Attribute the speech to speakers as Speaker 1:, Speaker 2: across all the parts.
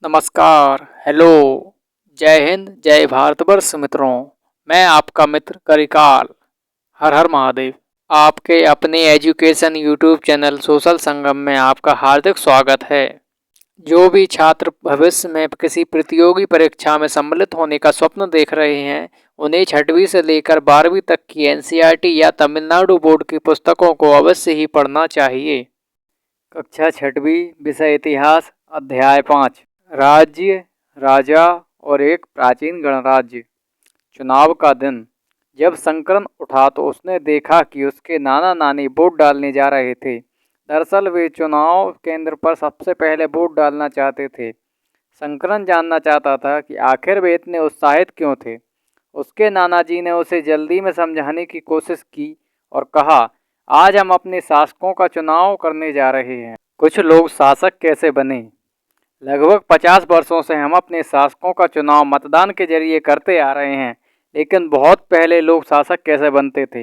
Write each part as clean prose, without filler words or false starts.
Speaker 1: नमस्कार, हेलो, जय हिंद, जय भारतवर्ष मित्रों। मैं आपका मित्र करिकाल। हर हर महादेव। आपके अपने एजुकेशन यूट्यूब चैनल सोशल संगम में आपका हार्दिक स्वागत है। जो भी छात्र भविष्य में किसी प्रतियोगी परीक्षा में सम्मिलित होने का स्वप्न देख रहे हैं, उन्हें 6वीं से लेकर 12वीं तक की एनसीईआरटी या तमिलनाडु बोर्ड की पुस्तकों को अवश्य ही पढ़ना चाहिए। कक्षा 6वीं, विषय इतिहास, अध्याय 5, राज्य, राजा और एक प्राचीन गणराज्य। चुनाव का दिन। जब शंकरन उठा तो उसने देखा कि उसके नाना नानी वोट डालने जा रहे थे। दरअसल वे चुनाव केंद्र पर सबसे पहले वोट डालना चाहते थे। शंकरन जानना चाहता था कि आखिर वे इतने उत्साहित क्यों थे। उसके नाना जी ने उसे जल्दी में समझाने की कोशिश की और कहा, आज हम अपने शासकों का चुनाव करने जा रहे हैं। कुछ लोग शासक कैसे बने। लगभग 50 वर्षों से हम अपने शासकों का चुनाव मतदान के जरिए करते आ रहे हैं, लेकिन बहुत पहले लोग शासक कैसे बनते थे।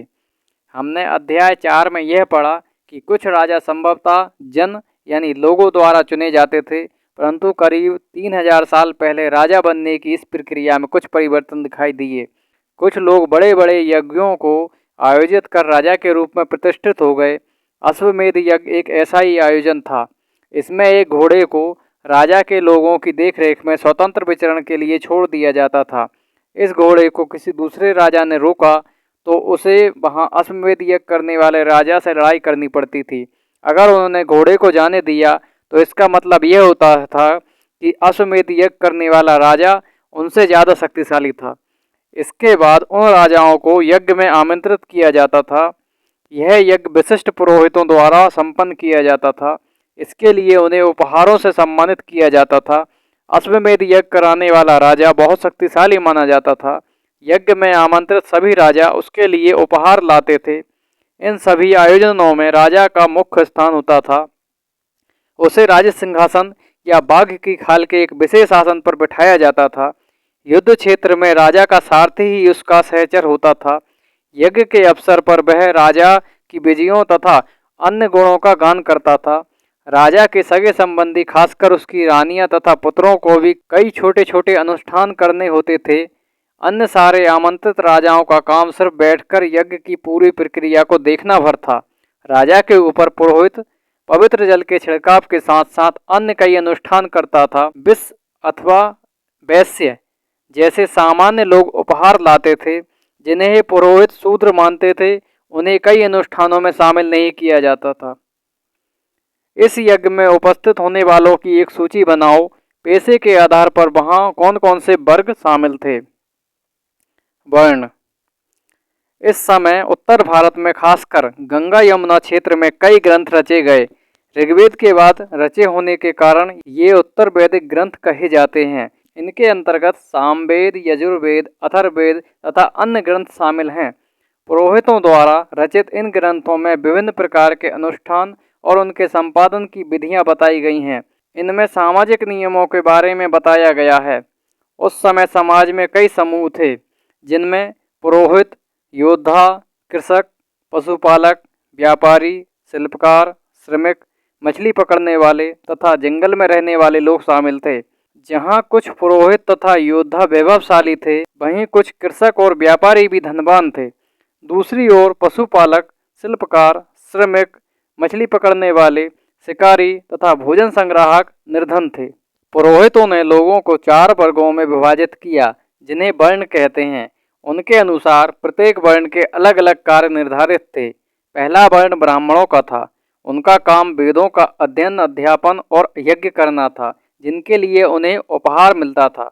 Speaker 1: हमने अध्याय 4 में यह पढ़ा कि कुछ राजा संभवतः जन यानी लोगों द्वारा चुने जाते थे, परंतु करीब 3000 साल पहले राजा बनने की इस प्रक्रिया में कुछ परिवर्तन दिखाई दिए। कुछ लोग बड़े बड़े यज्ञों को आयोजित कर राजा के रूप में प्रतिष्ठित हो गए। अश्वमेध यज्ञ एक ऐसा ही आयोजन था। इसमें एक घोड़े को राजा के लोगों की देखरेख में स्वतंत्र विचरण के लिए छोड़ दिया जाता था। इस घोड़े को किसी दूसरे राजा ने रोका तो उसे वहां अश्वमेध यज्ञ करने वाले राजा से लड़ाई करनी पड़ती थी। अगर उन्होंने घोड़े को जाने दिया तो इसका मतलब यह होता था कि अश्वमेध यज्ञ करने वाला राजा उनसे ज़्यादा शक्तिशाली था। इसके बाद उन राजाओं को यज्ञ में आमंत्रित किया जाता था। यह यज्ञ विशिष्ट पुरोहितों द्वारा संपन्न किया जाता था। इसके लिए उन्हें उपहारों से सम्मानित किया जाता था। अश्वमेध यज्ञ कराने वाला राजा बहुत शक्तिशाली माना जाता था। यज्ञ में आमंत्रित सभी राजा उसके लिए उपहार लाते थे। इन सभी आयोजनों में राजा का मुख्य स्थान होता था। उसे राज सिंहासन या बाघ की खाल के एक विशेष आसन पर बिठाया जाता था। युद्ध क्षेत्र में राजा का सारथी ही उसका सहचर होता था। यज्ञ के अवसर पर वह राजा की विजयों तथा अन्य गुणों का गान करता था। राजा के सगे संबंधी खासकर उसकी रानियां तथा पुत्रों को भी कई छोटे छोटे अनुष्ठान करने होते थे। अन्य सारे आमंत्रित राजाओं का काम सिर्फ बैठकर यज्ञ की पूरी प्रक्रिया को देखना भर था। राजा के ऊपर पुरोहित पवित्र जल के छिड़काव के साथ साथ अन्य कई अनुष्ठान करता था। विष अथवा वैश्य जैसे सामान्य लोग उपहार लाते थे, जिन्हें पुरोहित शूद्र मानते थे। उन्हें कई अनुष्ठानों में शामिल नहीं किया जाता था। इस यज्ञ में उपस्थित होने वालों की एक सूची बनाओ। पेशे के आधार पर वहाँ कौन कौन से वर्ग शामिल थे। वर्ण। इस समय उत्तर भारत में खासकर गंगा यमुना क्षेत्र में कई ग्रंथ रचे गए। ऋग्वेद के बाद रचे होने के कारण ये उत्तर वैदिक ग्रंथ कहे जाते हैं। इनके अंतर्गत सामवेद, यजुर्वेद, अथर्ववेद तथा अन्य ग्रंथ शामिल हैं। पुरोहितों द्वारा रचित इन ग्रंथों में विभिन्न प्रकार के अनुष्ठान और उनके संपादन की विधियां बताई गई हैं। इनमें सामाजिक नियमों के बारे में बताया गया है। उस समय समाज में कई समूह थे, जिनमें पुरोहित, योद्धा, कृषक, पशुपालक, व्यापारी, शिल्पकार, श्रमिक, मछली पकड़ने वाले तथा जंगल में रहने वाले लोग शामिल थे। जहाँ कुछ पुरोहित तथा योद्धा वैभवशाली थे, वहीं कुछ कृषक और व्यापारी भी धनवान थे। दूसरी ओर पशुपालक, शिल्पकार, श्रमिक, मछली पकड़ने वाले, शिकारी तथा भोजन संग्राहक निर्धन थे। पुरोहितों ने लोगों को 4 वर्गों में विभाजित किया, जिन्हें वर्ण कहते हैं। उनके अनुसार प्रत्येक वर्ण के अलग अलग कार्य निर्धारित थे। पहला वर्ण ब्राह्मणों का था। उनका काम वेदों का अध्ययन, अध्यापन और यज्ञ करना था, जिनके लिए उन्हें उपहार मिलता था।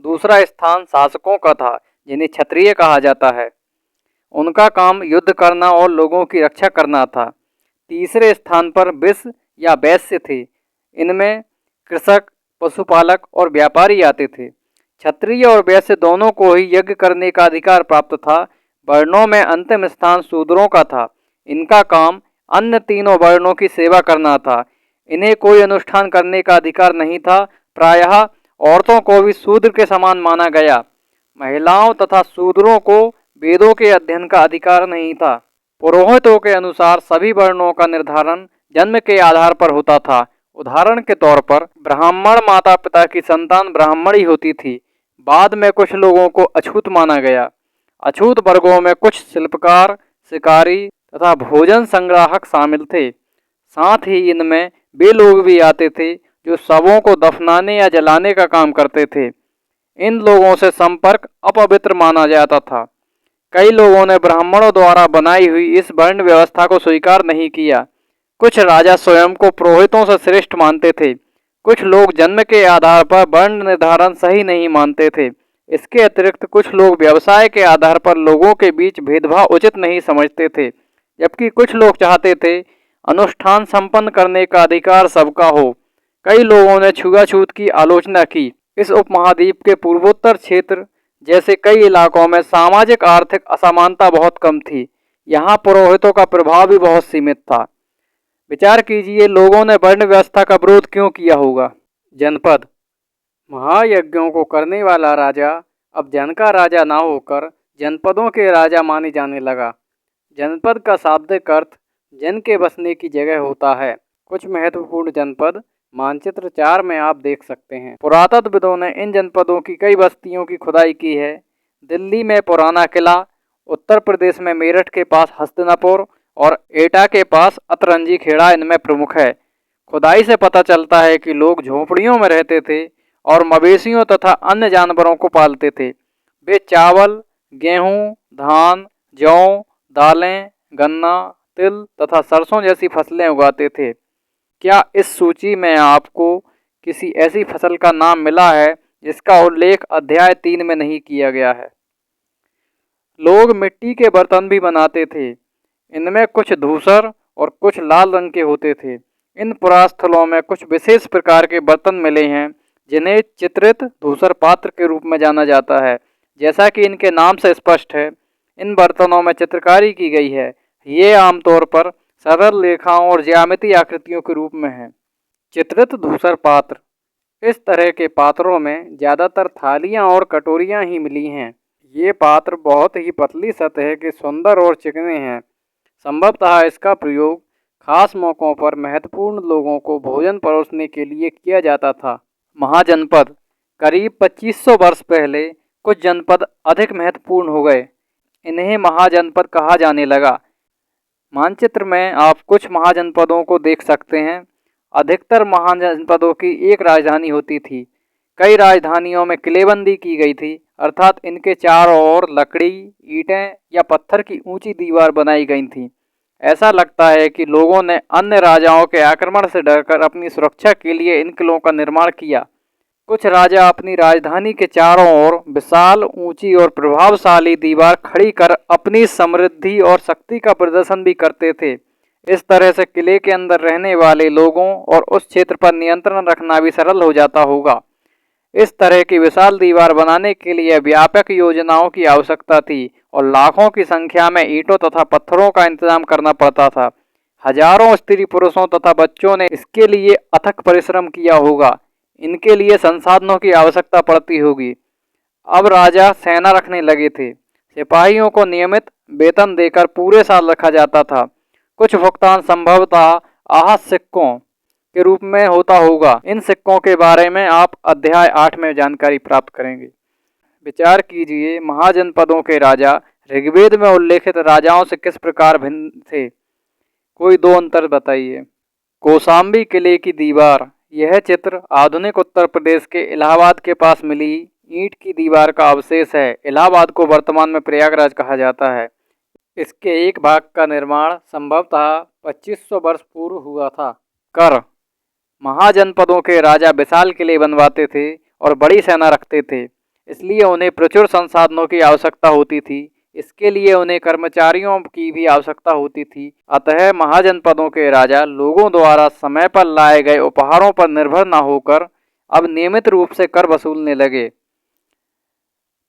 Speaker 1: दूसरा स्थान शासकों का था, जिन्हें क्षत्रिय कहा जाता है। उनका काम युद्ध करना और लोगों की रक्षा करना था। तीसरे स्थान पर विष या वैश्य थे। इनमें कृषक, पशुपालक और व्यापारी आते थे। क्षत्रिय और वैश्य दोनों को ही यज्ञ करने का अधिकार प्राप्त था। वर्णों में अंतिम स्थान शूद्रों का था। इनका काम अन्य तीनों वर्णों की सेवा करना था। इन्हें कोई अनुष्ठान करने का अधिकार नहीं था। प्रायः औरतों को भी शूद्र के समान माना गया। महिलाओं तथा शूद्रों को वेदों के अध्ययन का अधिकार नहीं था। पुरोहितों के अनुसार सभी वर्णों का निर्धारण जन्म के आधार पर होता था। उदाहरण के तौर पर ब्राह्मण माता पिता की संतान ब्राह्मण ही होती थी। बाद में कुछ लोगों को अछूत माना गया। अछूत वर्गों में कुछ शिल्पकार, शिकारी तथा भोजन संग्राहक शामिल थे। साथ ही इनमें वे लोग भी आते थे जो शवों को दफनाने या जलाने का काम करते थे। इन लोगों से संपर्क अपवित्र माना जाता था। कई लोगों ने ब्राह्मणों द्वारा बनाई हुई इस वर्ण व्यवस्था को स्वीकार नहीं किया। कुछ राजा स्वयं को पुरोहितों से श्रेष्ठ मानते थे। कुछ लोग जन्म के आधार पर वर्ण निर्धारण सही नहीं मानते थे। इसके अतिरिक्त कुछ लोग व्यवसाय के आधार पर लोगों के बीच भेदभाव उचित नहीं समझते थे, जबकि कुछ लोग चाहते थे अनुष्ठान संपन्न करने का अधिकार सबका हो। कई लोगों ने छुआछूत की आलोचना की। इस उपमहाद्वीप के पूर्वोत्तर क्षेत्र जैसे कई इलाकों में सामाजिक आर्थिक असमानता बहुत कम थी। यहाँ पुरोहितों का प्रभाव भी बहुत सीमित था। विचार कीजिए, लोगों ने वर्ण व्यवस्था का विरोध क्यों किया होगा। जनपद। महायज्ञों को करने वाला राजा अब जन का राजा ना होकर जनपदों के राजा माने जाने लगा। जनपद का शाब्दिक अर्थ जन के बसने की जगह होता है। कुछ महत्वपूर्ण जनपद मानचित्र 4 में आप देख सकते हैं। पुरातत्वविदों ने इन जनपदों की कई बस्तियों की खुदाई की है। दिल्ली में पुराना किला, उत्तर प्रदेश में मेरठ के पास हस्तिनापुर और एटा के पास अतरंजी खेड़ा इनमें प्रमुख है। खुदाई से पता चलता है कि लोग झोपड़ियों में रहते थे और मवेशियों तथा अन्य जानवरों को पालते थे। वे चावल, गेहूं, धान, जौ, दालें, गन्ना, तिल तथा सरसों जैसी फसलें उगाते थे। क्या इस सूची में आपको किसी ऐसी फसल का नाम मिला है जिसका उल्लेख अध्याय 3 में नहीं किया गया है। लोग मिट्टी के बर्तन भी बनाते थे। इनमें कुछ धूसर और कुछ लाल रंग के होते थे। इन पुरास्थलों में कुछ विशेष प्रकार के बर्तन मिले हैं जिन्हें चित्रित धूसर पात्र के रूप में जाना जाता है। जैसा कि इनके नाम से स्पष्ट है, इन बर्तनों में चित्रकारी की गई है। ये आमतौर पर सरल रेखाओं और ज्यामितीय आकृतियों के रूप में है। चित्रित धूसर पात्र। इस तरह के पात्रों में ज़्यादातर थालियां और कटोरियां ही मिली हैं। ये पात्र बहुत ही पतली सतह के सुंदर और चिकने हैं। संभवतः इसका प्रयोग खास मौक़ों पर महत्वपूर्ण लोगों को भोजन परोसने के लिए किया जाता था। महाजनपद। करीब 2500 वर्ष पहले कुछ जनपद अधिक महत्वपूर्ण हो गए। इन्हें महाजनपद कहा जाने लगा। मानचित्र में आप कुछ महाजनपदों को देख सकते हैं। अधिकतर महाजनपदों की एक राजधानी होती थी। कई राजधानियों में किलेबंदी की गई थी, अर्थात इनके चारों ओर लकड़ी, ईंटें या पत्थर की ऊंची दीवार बनाई गई थी। ऐसा लगता है कि लोगों ने अन्य राजाओं के आक्रमण से डरकर अपनी सुरक्षा के लिए इन किलों का निर्माण किया। कुछ राजा अपनी राजधानी के चारों ओर विशाल, ऊंची और प्रभावशाली दीवार खड़ी कर अपनी समृद्धि और शक्ति का प्रदर्शन भी करते थे। इस तरह से किले के अंदर रहने वाले लोगों और उस क्षेत्र पर नियंत्रण रखना भी सरल हो जाता होगा। इस तरह की विशाल दीवार बनाने के लिए व्यापक योजनाओं की आवश्यकता थी और लाखों की संख्या में ईंटों तथा पत्थरों का इंतजाम करना पड़ता था। हजारों स्त्री पुरुषों तथा बच्चों ने इसके लिए अथक परिश्रम किया होगा। इनके लिए संसाधनों की आवश्यकता पड़ती होगी। अब राजा सेना रखने लगे थे। सिपाहियों को नियमित वेतन देकर पूरे साल रखा जाता था। कुछ भुगतान संभवतः आहत सिक्कों के रूप में होता होगा। इन सिक्कों के बारे में आप अध्याय 8 में जानकारी प्राप्त करेंगे। विचार कीजिए, महाजनपदों के राजा ऋग्वेद में उल्लेखित राजाओं से किस प्रकार भिन्न थे। कोई दो अंतर बताइए। कौशाम्बी किले की दीवार। यह चित्र आधुनिक उत्तर प्रदेश के इलाहाबाद के पास मिली ईंट की दीवार का अवशेष है। इलाहाबाद को वर्तमान में प्रयागराज कहा जाता है। इसके एक भाग का निर्माण संभवतः 2500 वर्ष पूर्व हुआ था। कर। महाजनपदों के राजा विशाल किले बनवाते थे और बड़ी सेना रखते थे, इसलिए उन्हें प्रचुर संसाधनों की आवश्यकता होती थी। इसके लिए उन्हें कर्मचारियों की भी आवश्यकता होती थी। अतः महाजनपदों के राजा लोगों द्वारा समय पर लाए गए उपहारों पर निर्भर न होकर अब नियमित रूप से कर वसूलने लगे।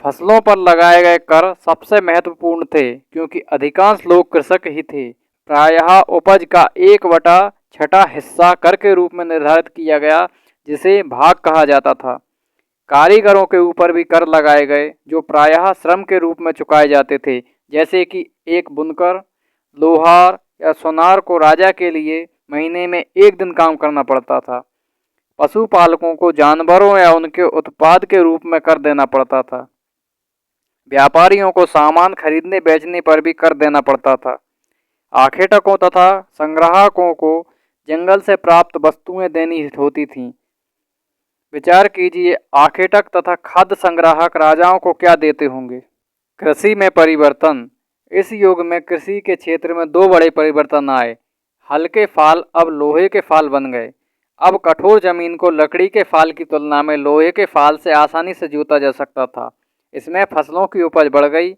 Speaker 1: फसलों पर लगाए गए कर सबसे महत्वपूर्ण थे, क्योंकि अधिकांश लोग कृषक ही थे। प्रायः उपज का 1/6 हिस्सा कर के रूप में निर्धारित किया गया, जिसे भाग कहा जाता था। कारीगरों के ऊपर भी कर लगाए गए, जो प्रायः श्रम के रूप में चुकाए जाते थे। जैसे कि एक बुनकर, लोहार या सुनार को राजा के लिए महीने में 1 दिन काम करना पड़ता था। पशुपालकों को जानवरों या उनके उत्पाद के रूप में कर देना पड़ता था। व्यापारियों को सामान खरीदने बेचने पर भी कर देना पड़ता था। आखेटकों तथा संग्राहकों को जंगल से प्राप्त वस्तुएं देनी होती थीं। विचार कीजिए, आखेटक तथा खाद्य संग्राहक राजाओं को क्या देते होंगे। कृषि में परिवर्तन। इस युग में कृषि के क्षेत्र में दो बड़े परिवर्तन आए। हल्के फाल अब लोहे के फाल बन गए। अब कठोर जमीन को लकड़ी के फाल की तुलना में लोहे के फाल से आसानी से जोता जा सकता था। इसमें फसलों की उपज बढ़ गई।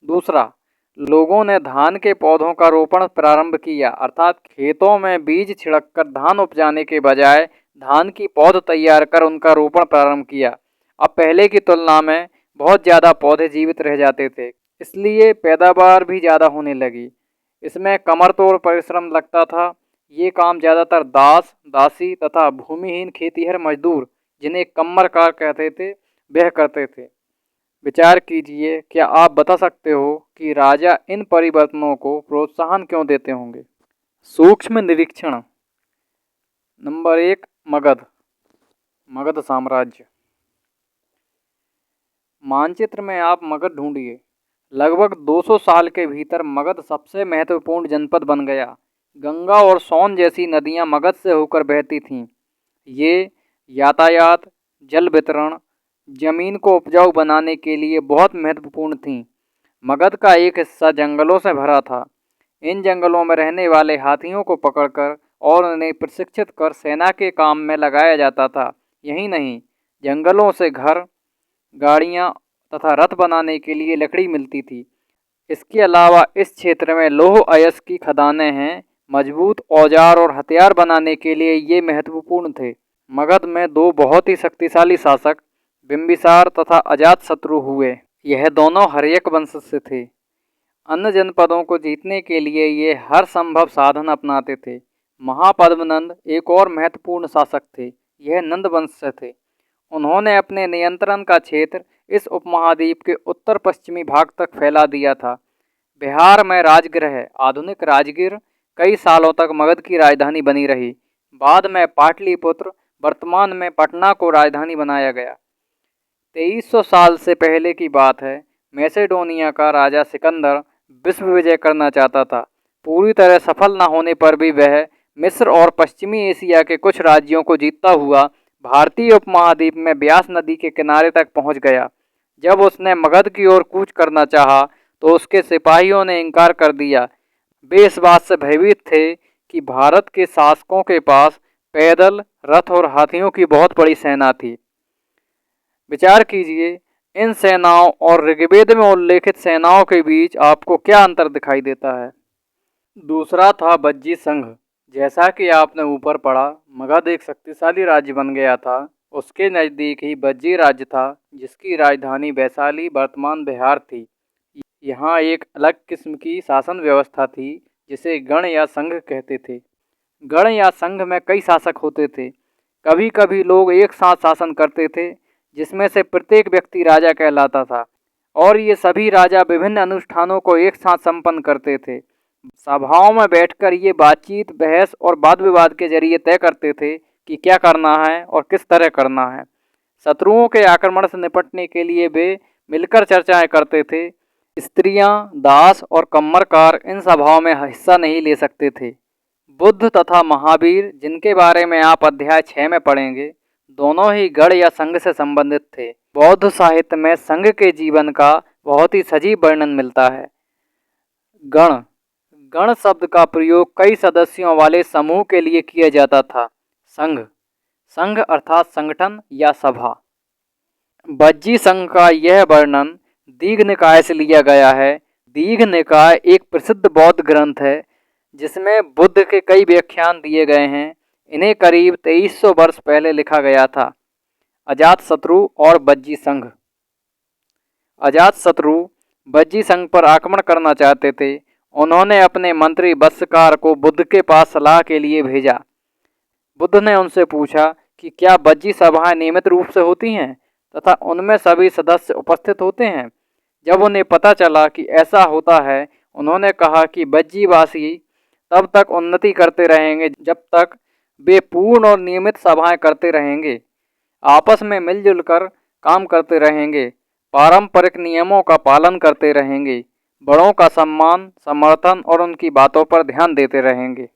Speaker 1: दूसरा, लोगों ने धान के पौधों का रोपण प्रारंभ किया, अर्थात खेतों में बीज छिड़ककर धान उपजाने के बजाय धान की पौध तैयार कर उनका रोपण प्रारंभ किया। अब पहले की तुलना में बहुत ज़्यादा पौधे जीवित रह जाते थे, इसलिए पैदावार भी ज़्यादा होने लगी। इसमें कमर तोड़ परिश्रम लगता था। ये काम ज़्यादातर दास, दासी तथा भूमिहीन खेतीहर मजदूर, जिन्हें कम्मरकार कहते थे, वह करते थे। विचार कीजिए, क्या आप बता सकते हो कि राजा इन परिवर्तनों को प्रोत्साहन क्यों देते होंगे। सूक्ष्म निरीक्षण। नंबर 1, मगध। मगध साम्राज्य। मानचित्र में आप मगध ढूंढिए। लगभग 200 साल के भीतर मगध सबसे महत्वपूर्ण जनपद बन गया। गंगा और सोन जैसी नदियां मगध से होकर बहती थीं। ये यातायात, जल वितरण, जमीन को उपजाऊ बनाने के लिए बहुत महत्वपूर्ण थीं। मगध का एक हिस्सा जंगलों से भरा था। इन जंगलों में रहने वाले हाथियों को पकड़कर और उन्हें प्रशिक्षित कर सेना के काम में लगाया जाता था। यही नहीं, जंगलों से घर, गाड़ियाँ तथा रथ बनाने के लिए लकड़ी मिलती थी। इसके अलावा इस क्षेत्र में लौह अयस्क की खदानें हैं। मजबूत औजार और हथियार बनाने के लिए ये महत्वपूर्ण थे। मगध में दो बहुत ही शक्तिशाली शासक बिंबिसार तथा अजातशत्रु हुए। यह दोनों हर्यक वंश से थे। अन्य जनपदों को जीतने के लिए ये हर संभव साधन अपनाते थे। महापद्मनंद एक और महत्वपूर्ण शासक थे। यह नंद वंश से थे। उन्होंने अपने नियंत्रण का क्षेत्र इस उपमहाद्वीप के उत्तर पश्चिमी भाग तक फैला दिया था। बिहार में राजगृह, आधुनिक राजगीर, कई सालों तक मगध की राजधानी बनी रही। बाद में पाटलिपुत्र, वर्तमान में पटना को राजधानी बनाया गया। 2300 साल से पहले की बात है। मैसेडोनिया का राजा सिकंदर विश्व विजय करना चाहता था। पूरी तरह सफल न होने पर भी वह मिस्र और पश्चिमी एशिया के कुछ राज्यों को जीतता हुआ भारतीय उपमहाद्वीप में ब्यास नदी के किनारे तक पहुंच गया। जब उसने मगध की ओर कूच करना चाहा तो उसके सिपाहियों ने इनकार कर दिया। वे इस बात से भयभीत थे कि भारत के शासकों के पास पैदल, रथ और हाथियों की बहुत बड़ी सेना थी। विचार कीजिए, इन सेनाओं और ऋग्वेद में उल्लेखित सेनाओं के बीच आपको क्या अंतर दिखाई देता है। दूसरा था बज्जी संघ। जैसा कि आपने ऊपर पढ़ा, मगध एक शक्तिशाली राज्य बन गया था। उसके नज़दीक ही बज्जी राज्य था, जिसकी राजधानी वैशाली, वर्तमान बिहार थी। यहाँ एक अलग किस्म की शासन व्यवस्था थी, जिसे गण या संघ कहते थे। गण या संघ में कई शासक होते थे। कभी कभी लोग एक साथ शासन करते थे, जिसमें से प्रत्येक व्यक्ति राजा कहलाता था, और ये सभी राजा विभिन्न अनुष्ठानों को एक साथ संपन्न करते थे। सभाओं में बैठकर ये बातचीत, बहस और वाद विवाद के जरिए तय करते थे कि क्या करना है और किस तरह करना है। शत्रुओं के आक्रमण से निपटने के लिए वे मिलकर चर्चाएं करते थे। स्त्रियां, दास और कम्मरकार इन सभाओं में हिस्सा नहीं ले सकते थे। बुद्ध तथा महावीर, जिनके बारे में आप अध्याय 6 में पढ़ेंगे, दोनों ही गण या संघ से संबंधित थे। बौद्ध साहित्य में संघ के जीवन का बहुत ही सजीव वर्णन मिलता है। गण। गण शब्द का प्रयोग कई सदस्यों वाले समूह के लिए किया जाता था। संघ। संघ अर्थात संगठन या सभा। बज्जी संघ का यह वर्णन दीघ निकाय से लिया गया है। दीघ निकाय एक प्रसिद्ध बौद्ध ग्रंथ है, जिसमें बुद्ध के कई व्याख्यान दिए गए हैं। इन्हें करीब 2300 वर्ष पहले लिखा गया था। अजातशत्रु और बज्जी संघ। अजातशत्रु बज्जी संघ पर आक्रमण करना चाहते थे। उन्होंने अपने मंत्री वत्सकार को बुद्ध के पास सलाह के लिए भेजा। बुद्ध ने उनसे पूछा कि क्या बज्जी सभाएं नियमित रूप से होती हैं तथा उनमें सभी सदस्य उपस्थित होते हैं। जब उन्हें पता चला कि ऐसा होता है, उन्होंने कहा कि बज्जीवासी तब तक उन्नति करते रहेंगे जब तक वे पूर्ण और नियमित सभाएं करते रहेंगे, आपस में मिलजुल कर काम करते रहेंगे, पारंपरिक नियमों का पालन करते रहेंगे, बड़ों का सम्मान, समर्थन और उनकी बातों पर ध्यान देते रहेंगे।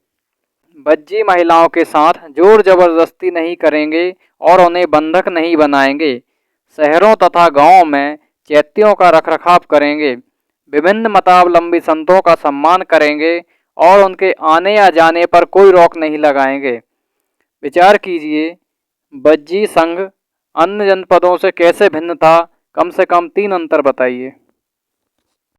Speaker 1: बज्जी महिलाओं के साथ जोर जबरदस्ती नहीं करेंगे और उन्हें बंधक नहीं बनाएंगे। शहरों तथा गांवों में चैत्यों का रखरखाव करेंगे, विभिन्न मतावलंबी संतों का सम्मान करेंगे और उनके आने या जाने पर कोई रोक नहीं लगाएंगे। विचार कीजिए, बज्जी संघ अन्य जनपदों से कैसे भिन्न था? कम से कम 3 अंतर बताइए।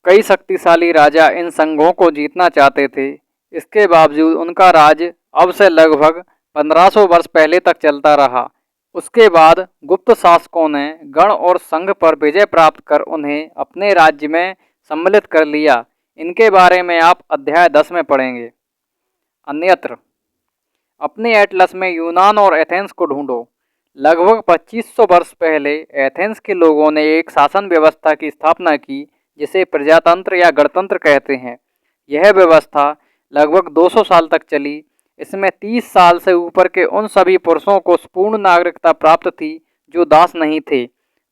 Speaker 1: कई शक्तिशाली राजा इन संघों को जीतना चाहते थे। इसके बावजूद उनका राज अब से लगभग 1500 वर्ष पहले तक चलता रहा। उसके बाद गुप्त शासकों ने गण और संघ पर विजय प्राप्त कर उन्हें अपने राज्य में सम्मिलित कर लिया। इनके बारे में आप अध्याय 10 में पढ़ेंगे। अन्यत्र अपने एटलस में यूनान और एथेंस को ढूंढो। लगभग 2500 वर्ष पहले एथेंस के लोगों ने एक शासन व्यवस्था की स्थापना की जिसे प्रजातंत्र या गणतंत्र कहते हैं। यह व्यवस्था लगभग 200 साल तक चली। इसमें 30 साल से ऊपर के उन सभी पुरुषों को पूर्ण नागरिकता प्राप्त थी जो दास नहीं थे।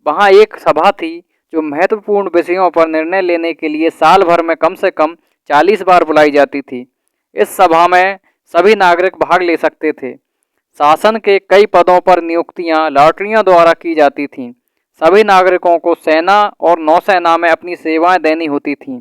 Speaker 1: वहाँ एक सभा थी जो महत्वपूर्ण विषयों पर निर्णय लेने के लिए साल भर में कम से कम 40 बार बुलाई जाती थी। इस सभा में सभी नागरिक भाग ले सकते थे। शासन के कई पदों पर नियुक्तियां लॉटरियों द्वारा की जाती थीं। सभी नागरिकों को सेना और नौसेना में अपनी सेवाएं देनी होती थीं।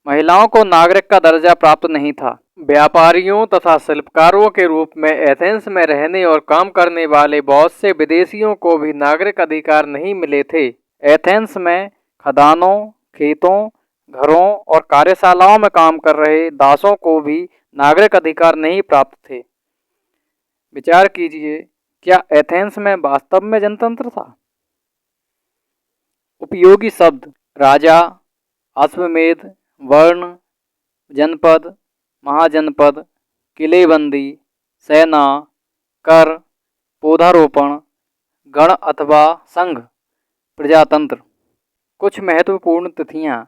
Speaker 1: महिलाओं को नागरिक का दर्जा प्राप्त नहीं था। व्यापारियों तथा शिल्पकारों के रूप में एथेंस में रहने और काम करने वाले बहुत से विदेशियों को भी नागरिक अधिकार नहीं मिले थे। एथेंस में खदानों, खेतों, घरों और कार्यशालाओं में काम कर रहे दासों को भी नागरिक अधिकार नहीं प्राप्त थे। विचार कीजिए, क्या एथेंस में वास्तव में जनतंत्र था? उपयोगी शब्द: राजा, अश्वमेध, वर्ण, जनपद, महाजनपद, किलेबंदी, सेना, कर, पौधारोपण, गण अथवा संघ, प्रजातंत्र। कुछ महत्वपूर्ण तिथियां: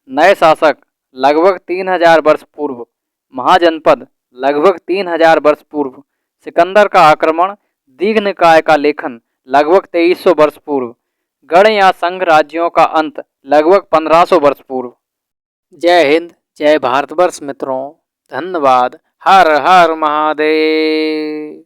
Speaker 1: नए शासक लगभग 3000 वर्ष पूर्व, महाजनपद लगभग 3000 वर्ष पूर्व, सिकंदर का आक्रमण, दीघनिकाय का लेखन लगभग 2300 वर्ष पूर्व, गण या संघ राज्यों का अंत लगभग 1500 वर्ष पूर्व। जय हिंद, जय भारतवर्ष मित्रों, धन्यवाद। हर हर महादेव।